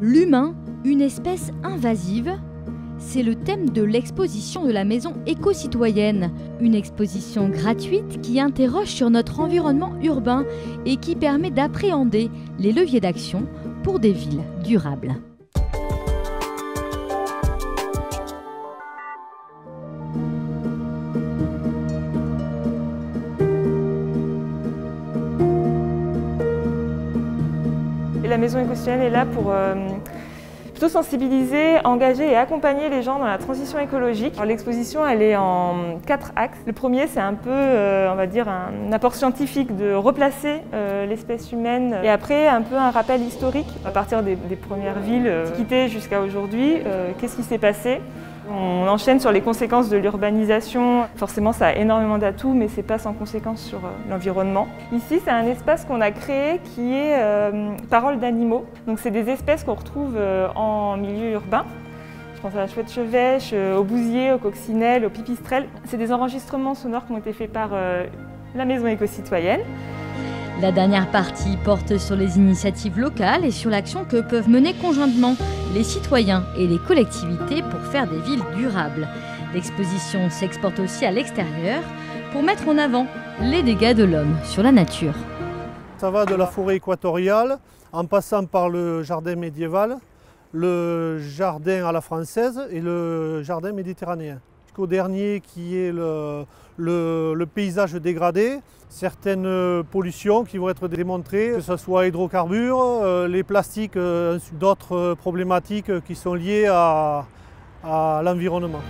L'humain, une espèce invasive? C'est le thème de l'exposition de la Maison éco-citoyenne, une exposition gratuite qui interroge sur notre environnement urbain et qui permet d'appréhender les leviers d'action pour des villes durables. Et la Maison éco-citoyenne est là pour plutôt sensibiliser, engager et accompagner les gens dans la transition écologique. L'exposition elle est en 4 axes. Le premier c'est un peu, on va dire, un apport scientifique de replacer l'espèce humaine et après un peu un rappel historique à partir des premières villes quittées jusqu'à aujourd'hui. Qu'est-ce qui s'est passé? On enchaîne sur les conséquences de l'urbanisation. Forcément, ça a énormément d'atouts, mais ce n'est pas sans conséquences sur l'environnement. Ici, c'est un espace qu'on a créé qui est Parole d'animaux. Donc, c'est des espèces qu'on retrouve en milieu urbain. Je pense à la chouette chevêche, au bousier, au coccinelle, au pipistrelle. C'est des enregistrements sonores qui ont été faits par la Maison éco-citoyenne. La dernière partie porte sur les initiatives locales et sur l'action que peuvent mener conjointement les citoyens et les collectivités pour faire des villes durables. L'exposition s'exporte aussi à l'extérieur pour mettre en avant les dégâts de l'homme sur la nature. Ça va de la forêt équatoriale en passant par le jardin médiéval, le jardin à la française et le jardin méditerranéen. Jusqu'au dernier qui est le paysage dégradé, certaines pollutions qui vont être démontrées, que ce soit hydrocarbures, les plastiques, d'autres problématiques qui sont liées à l'environnement.